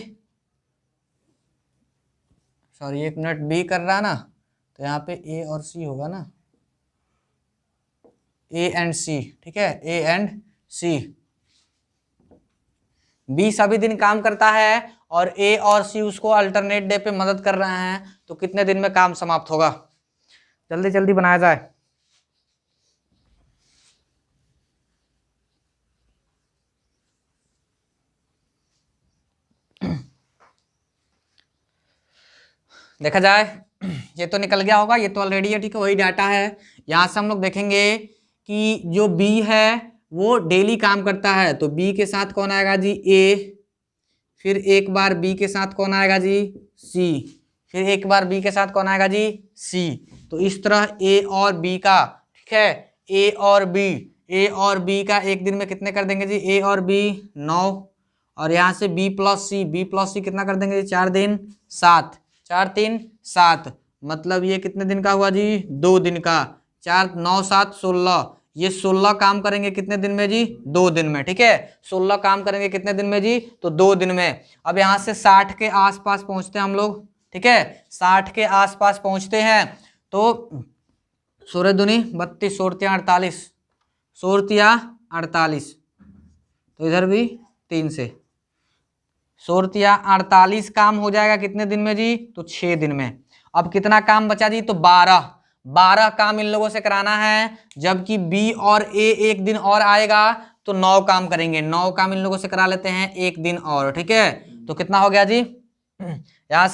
सॉरी एक मिनट, बी कर रहा है ना, तो यहाँ पे ए और सी होगा ना, ए एंड सी। ठीक है, ए एंड सी, बी सभी दिन काम करता है और ए और सी उसको अल्टरनेट डे पे मदद कर रहे हैं, तो कितने दिन में काम समाप्त होगा, जल्दी जल्दी बनाया जाए। देखा जाए, ये तो निकल गया होगा, ये तो ऑलरेडी है। ठीक है, वही डाटा है। यहाँ से हम लोग देखेंगे कि जो बी है वो डेली काम करता है, तो बी के साथ कौन आएगा जी, ए, फिर एक बार बी के साथ कौन आएगा जी, सी, फिर एक बार बी के साथ कौन आएगा जी, सी। तो इस तरह ए और बी का, ठीक है, ए और बी का एक दिन में कितने कर देंगे जी, ए और बी 9, और यहाँ से बी प्लस सी कितना कर देंगे जी, 4 दिन 7, 4 3 7, मतलब ये कितने दिन का हुआ जी, 2 दिन का। 4 9 7 16, ये 16 काम करेंगे कितने दिन में जी, 2 दिन में। ठीक है, 16 काम करेंगे कितने दिन में जी, तो 2 दिन में। अब यहाँ से 60 के आसपास पहुंचते हैं हम लोग। ठीक है, 60 के आसपास पहुंचते हैं, तो 16 दूनी 32, 16 48, 16 48, तो इधर भी 3 से 16 48 काम हो जाएगा कितने दिन में जी, तो 6 दिन में। अब कितना काम बचा जी, तो 12 काम इन लोगों से कराना है, जबकि बी और ए एक दिन और आएगा, तो 9 काम करेंगे। 9 काम इन लोगों से करा लेते हैं एक दिन और। ठीक है, तो कितना हो गया जी, यहाँ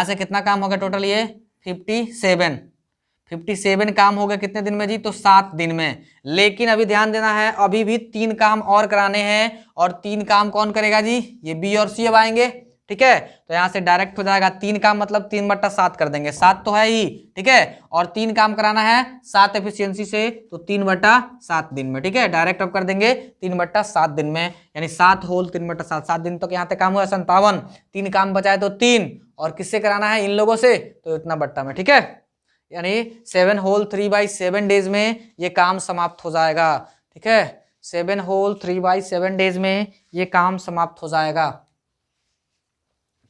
से कितना काम हो गया टोटल, ये 57 57 काम हो गए कितने दिन में जी, तो 7 दिन में। लेकिन अभी ध्यान देना है, अभी भी 3 काम और कराने हैं, और 3 काम कौन करेगा जी, ये बी और सी अब आएंगे, ठीक है। तो यहां से डायरेक्ट हो जाएगा 3 काम मतलब 3/7 कर देंगे, 7 तो है ही, ठीक है, और 3 काम कराना है 7 एफिशिएंसी से, तो 3/7 दिन में, ठीक है। डायरेक्ट अब कर देंगे 3/7 दिन में, यानी 7 होल 3/7, 7 दिन तक यहाँ तक काम हुआ 57, 3 काम बचाए तो 3, और किससे कराना है, इन लोगों से, तो इतना बट्टा में, ठीक है। यानी 7 होल 3/7 डेज में ये काम समाप्त हो जाएगा, ठीक है। 7 होल 3/7 डेज में ये काम समाप्त हो जाएगा।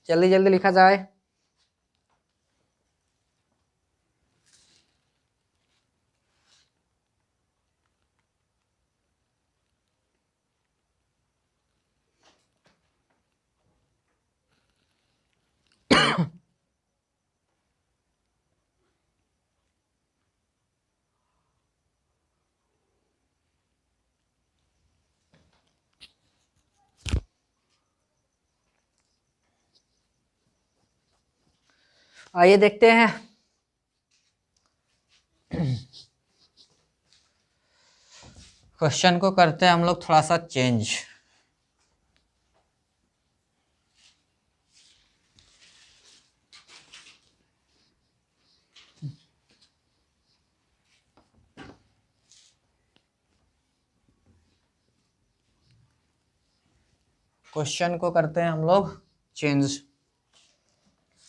जल्दी जल्दी लिखा जाए। आइए देखते हैं। क्वेश्चन को करते हैं हम लोग थोड़ा सा चेंज। क्वेश्चन को करते हैं हम लोग चेंज।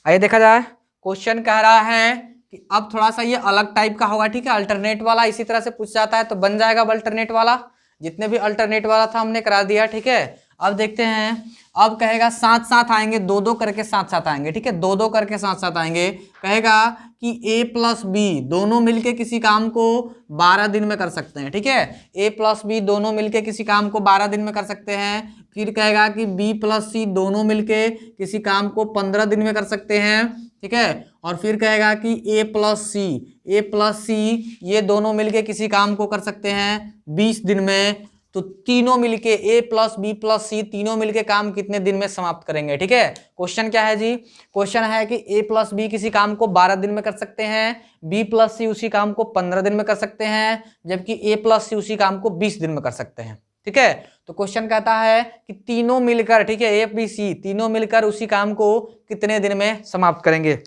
आइए देखा जाए। क्वेश्चन कह रहा है कि अब थोड़ा सा ये अलग टाइप का होगा, ठीक है। अल्टरनेट वाला इसी तरह से पूछ जाता है तो बन जाएगा अब अल्टरनेट वाला, जितने भी अल्टरनेट वाला था हमने करा दिया, ठीक है। अब देखते हैं, अब कहेगा साथ साथ आएंगे, 2-2 करके साथ साथ आएंगे, ठीक है, 2-2 करके साथ साथ आएंगे। कहेगा कि a प्लस बी दोनों मिलके किसी काम को 12 दिन में कर सकते हैं, ठीक है। a प्लस बी दोनों मिलके किसी काम को 12 दिन में कर सकते हैं। फिर कहेगा कि b प्लस सी दोनों मिलके किसी काम को 15 दिन में कर सकते हैं, ठीक है। और फिर कहेगा कि a प्लस सी ये दोनों मिलके किसी काम को कर सकते हैं 20 दिन में। तो तीनों मिलके a प्लस बी प्लस सी तीनों मिलके काम कितने दिन में समाप्त करेंगे, ठीक है। क्वेश्चन क्या है जी, क्वेश्चन है कि a प्लस बी किसी काम को 12 दिन में कर सकते हैं, b प्लस सी उसी काम को 15 दिन में कर सकते हैं, जबकि a प्लस सी उसी काम को 20 दिन में कर सकते हैं, ठीक है। तो क्वेश्चन कहता है कि तीनों मिलकर, ठीक है, a b c तीनों मिलकर उसी काम को कितने दिन में समाप्त करेंगे।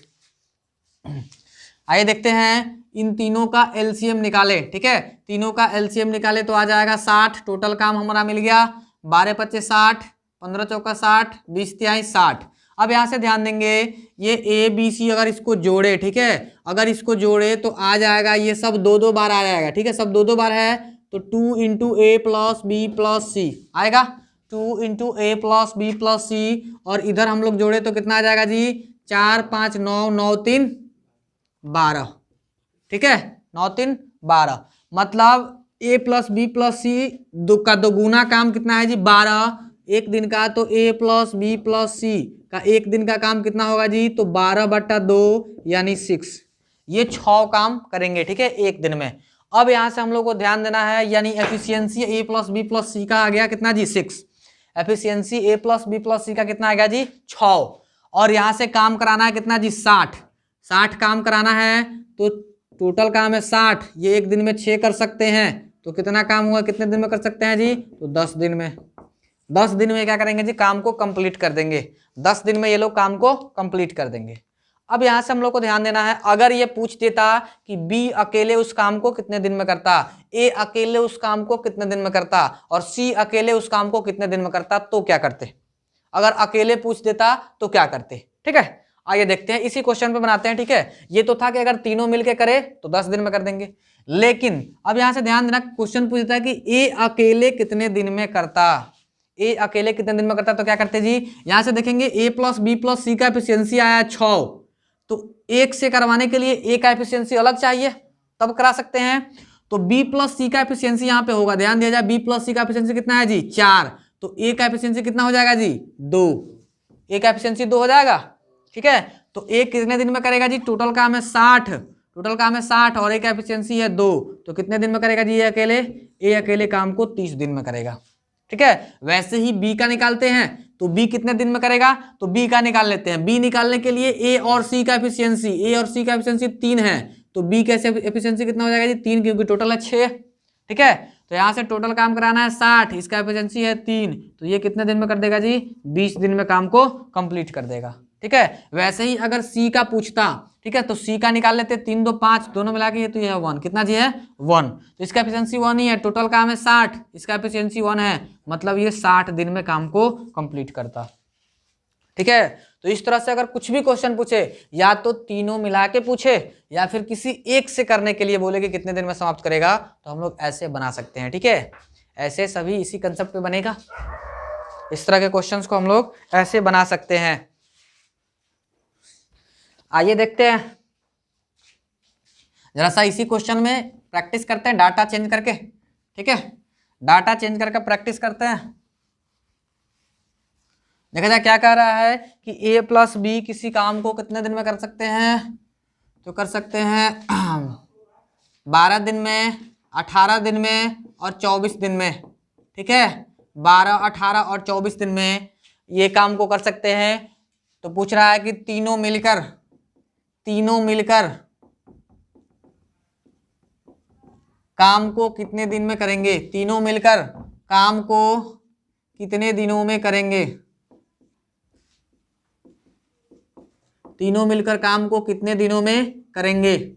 आइए देखते हैं, इन तीनों का एलसीएम निकाले, ठीक है। तीनों का एलसीएम निकाले तो आ जाएगा 60, टोटल काम हमारा मिल गया 12×5 60, 15×4 60, 20×3 60। अब यहां से ध्यान देंगे, ये ए बी सी अगर इसको जोड़े, ठीक है, अगर इसको जोड़े तो आ जाएगा ये सब 2-2 बार आ जाएगा, ठीक है, सब 2-2 बार है तो 2 × a प्लस बी प्लस सी आएगा, 2 × a प्लस बी प्लस सी। और इधर हम लोग जोड़े तो कितना आ जाएगा जी, 4 5 9 9 3 12, ठीक है, 9 3 12, मतलब a plus B plus C का दोगुना काम कितना है जी 12 एक दिन का। तो a plus B plus C का एक दिन का काम कितना होगा जी, तो 12/2 यानी 6। ये 6 काम करेंगे, ठीक है, एक दिन में। अब यहां से हम लोग को ध्यान देना है, यानी efficiency a plus B plus C का आ गया कितना जी 6, efficiency a plus B plus C का कितना आ गया जी 6। और यहां से काम कराना है कितना जी 60 काम कराना है, तो टोटल काम है 60, ये एक दिन में 6 कर सकते हैं, तो कितना काम हुआ, कितने दिन में कर सकते हैं जी, तो 10 दिन में। 10 दिन में क्या करेंगे जी, काम को कंप्लीट कर देंगे, 10 दिन में ये लोग काम को कंप्लीट कर देंगे। अब यहां से हम लोग को ध्यान देना है, अगर ये पूछ देता कि बी अकेले उस काम को कितने दिन में करता, ए अकेले उस काम को कितने दिन में करता, और सी अकेले उस काम को कितने दिन में करता, तो क्या करते। अगर अकेले पूछ देता तो क्या करते, ठीक है। आइए देखते हैं, इसी क्वेश्चन पे बनाते हैं, ठीक है। ये तो था कि अगर तीनों मिलके करे तो 10 दिन में कर देंगे, लेकिन अब यहां से ध्यान देना, क्वेश्चन पूछता है कि ए अकेले कितने दिन में करता, ए अकेले कितने दिन में करता, तो क्या करते जी, यहां से देखेंगे a plus B plus C का एफिशिएंसी आया 6, तो एक से करवाने के लिए ए का एफिशिएंसी अलग चाहिए तब करा सकते हैं। तो b प्लस सी का एफिशिएंसी यहाँ पे होगा, ध्यान दिया जाए, b प्लस सी का एफिशिएंसी कितना है जी 4, तो a का एफिशिएंसी कितना हो जाएगा जी 2, a का एफिशिएंसी 2 हो जाएगा, ठीक है। तो ए कितने दिन में करेगा जी, टोटल काम है 60, टोटल काम है 60 और ए का एफिशिएंसी है 2, तो कितने दिन में करेगा जी ए अकेले काम को 30 दिन में करेगा, ठीक है। वैसे ही बी का निकालते हैं, तो बी कितने दिन में करेगा, तो बी का निकाल लेते हैं। बी निकालने के लिए ए और सी का एफिशिएंसी 3 है, तो बी कैसे एफिशिएंसी कितना हो जाएगा जी 3, क्योंकि टोटल है 6। ठीक है, तो यहाँ से टोटल काम कराना है 60, इसका एफिशिएंसी है 3, तो ये कितने दिन में कर देगा जी 20 दिन में काम को कंप्लीट कर देगा। ठीक है, वैसे ही अगर सी का पूछता, ठीक है, तो सी का निकाल लेते 3 2 5 दोनों मिला के, तो ये है 1, कितना जी है 1, तो इसका एफिशिएंसी 1 ही है, टोटल काम है 60, इसका एफिशिएंसी 1 है, मतलब ये 60 दिन में काम को कंप्लीट करता। ठीक है, तो इस तरह से अगर कुछ भी क्वेश्चन पूछे, या तो तीनों मिला के पूछे या फिर किसी एक से करने के लिए बोले कि कितने दिन में समाप्त करेगा, तो हम लोग ऐसे बना सकते हैं। ठीक है, ऐसे सभी इसी कंसेप्ट पे बनेगा, इस तरह के क्वेश्चंस को हम लोग ऐसे बना सकते हैं। आइए देखते हैं जरा सा इसी क्वेश्चन में प्रैक्टिस करते हैं डाटा चेंज करके। ठीक है, डाटा चेंज करके प्रैक्टिस करते हैं। देखा जाए क्या कह रहा है कि a प्लस बी किसी काम को कितने दिन में कर सकते हैं, तो कर सकते हैं 12 दिन में, 18 दिन में और 24 दिन में। ठीक है, 12, 18 और 24 दिन में ये काम को कर सकते हैं। तो पूछ रहा है कि तीनों मिलकर काम को कितने दिन में करेंगे, तीनों मिलकर काम को कितने दिनों में करेंगे, तीनों मिलकर काम को कितने दिनों में करेंगे।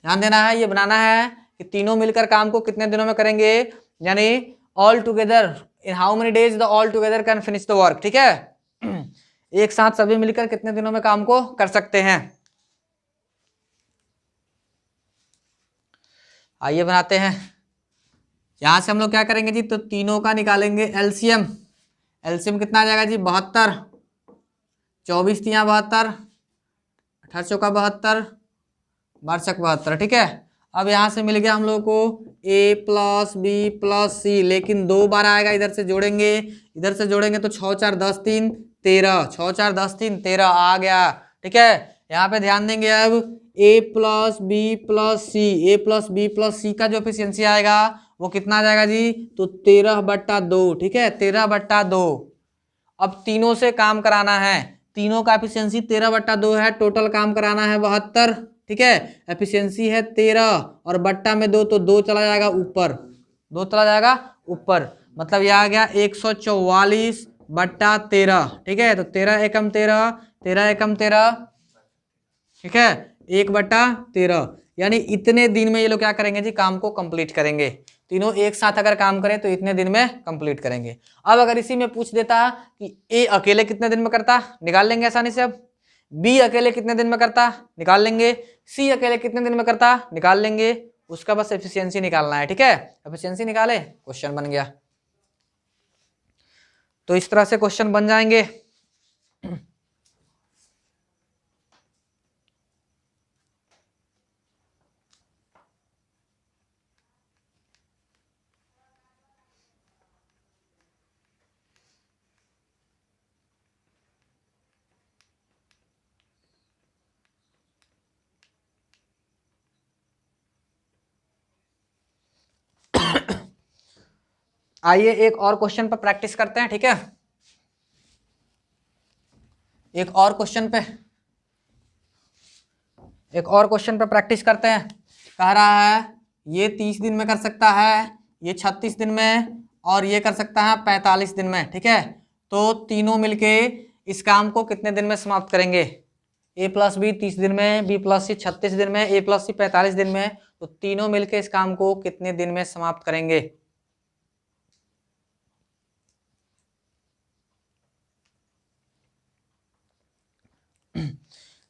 ध्यान देना है, ये बनाना है कि तीनों मिलकर काम को कितने दिनों में करेंगे, यानी all together in how many days the all together can finish the work. ठीक है, एक साथ सभी मिलकर कितने दिनों में काम को कर सकते हैं। आइए बनाते हैं। यहां से हम लोग क्या करेंगे जी, तो तीनों का निकालेंगे एलसीएम। एलसीएम कितना आ जाएगा जी 72, 24 तिया 72, 18 चौका 72, 12 चक 72। ठीक है, अब यहाँ से मिल गया हम लोग को a प्लस बी प्लस सी, लेकिन 2 बार आएगा, इधर से जोड़ेंगे, इधर से जोड़ेंगे तो 6 4 10 3 13, 6 4 10 3 13 आ गया। ठीक है, यहाँ पे ध्यान देंगे अब a plus B plus C, A plus B plus C का जो एफिशिएंसी आएगा वो कितना आ जाएगा जी, तो 13/2। ठीक है, 13/2। अब तीनों से काम कराना है, तीनों का एफिशिएंसी 13/2 है, टोटल काम कराना है 72। ठीक है, एफिशिएंसी है 13 और बट्टा में 2, तो 2 चला जाएगा ऊपर, 2 चला जाएगा ऊपर, मतलब यह आ गया 144/13। ठीक है, तो 13 एकम 13, 13 एकम 13, ठीक है, 1/13, यानी इतने दिन में ये लोग क्या करेंगे जी, काम को कंप्लीट करेंगे। तीनों एक साथ अगर काम करें तो इतने दिन में कंप्लीट करेंगे। अब अगर इसी में पूछ देता कि ए अकेले कितने दिन में करता, निकाल लेंगे आसानी से। अब बी अकेले कितने दिन में करता, निकाल लेंगे। सी अकेले कितने दिन में करता, निकाल लेंगे। उसका बस एफिशिएंसी निकालना है। ठीक है, एफिशिएंसी निकाले, क्वेश्चन बन गया। तो इस तरह से क्वेश्चन बन जाएंगे। आइए एक और क्वेश्चन पर प्रैक्टिस करते हैं। ठीक है, एक और क्वेश्चन पे प्रैक्टिस करते हैं। कह रहा है ये 30 दिन में कर सकता है, ये 36 दिन में, और ये कर सकता है 45 दिन में। ठीक है, तो तीनों मिलके इस काम को कितने दिन में समाप्त करेंगे, a प्लस बी 30 दिन में, b प्लस सी 36 दिन में, a प्लस सी 45 दिन में, तो तीनों मिलके इस काम को कितने दिन में समाप्त करेंगे।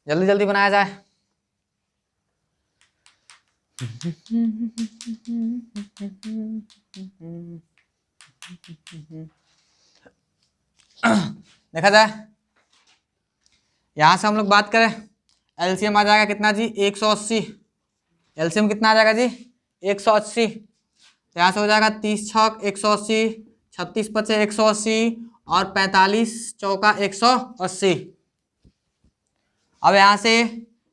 जल्दी जल्दी बनाया जाए। देखा जाए, यहां से हम लोग बात करें, एलसीएम आ जाएगा कितना जी 180। एलसीएम कितना आ जाएगा जी 180। यहाँ से हो जाएगा 30 छक 180, 36 पचे 180 और 45 चौका 180। अब यहाँ से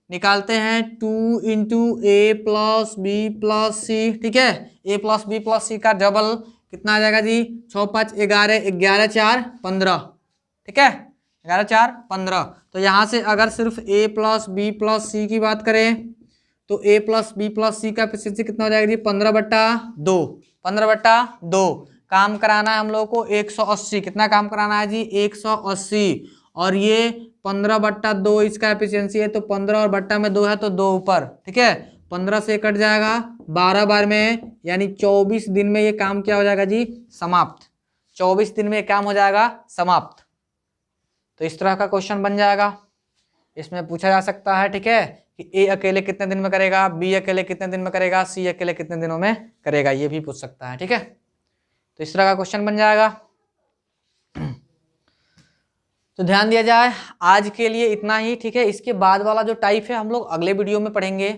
निकालते हैं 2 इंटू ए प्लस बी प्लस सी। ठीक है, ए प्लस बी प्लस सी का डबल कितना आ जाएगा जी 6 5 11, 11 4 15। ठीक है, 11 4 15। तो यहाँ से अगर सिर्फ a प्लस बी प्लस सी की बात करें तो a plus B plus C का एफिशिएंसी कितना हो जाएगा जी 15/2। 15/2 काम कराना है हम लोग को 180। कितना काम कराना है जी 180। और ये 15/2 इसका एफिशिएंसी है, तो 15 और बट्टा में 2 है तो 2 ऊपर, ठीक है। 15 से कट जाएगा 12 बार में, यानी 24 दिन में ये काम क्या हो जाएगा जी समाप्त। 24 दिन में ये काम हो जाएगा समाप्त। तो इस तरह का क्वेश्चन बन जाएगा, इसमें पूछा जा सकता है, ठीक है, कि ए अकेले कितने दिन में करेगा, बी अकेले कितने दिन में करेगा, सी अकेले कितने दिनों में करेगा, ये भी पूछ सकता है, ठीक है। तो इस तरह का क्वेश्चन बन जाएगा। तो ध्यान दिया जाए, आज के लिए इतना ही, ठीक है। इसके बाद वाला जो टाइप है हम लोग अगले वीडियो में पढ़ेंगे।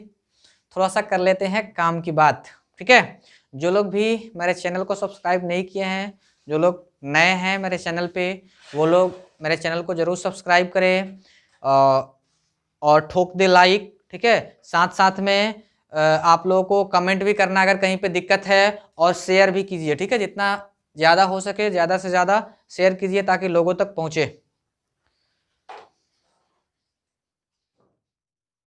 थोड़ा सा कर लेते हैं काम की बात, ठीक है। जो लोग भी मेरे चैनल को सब्सक्राइब नहीं किए हैं, जो लोग नए हैं मेरे चैनल पे, वो लोग मेरे चैनल को जरूर सब्सक्राइब करें और ठोक दे लाइक, ठीक है। साथ साथ में आप लोगों को कमेंट भी करना अगर कहीं पे दिक्कत है, और शेयर भी कीजिए, ठीक है। जितना ज़्यादा हो सके ज़्यादा से ज़्यादा शेयर कीजिए ताकि लोगों तक पहुँचे।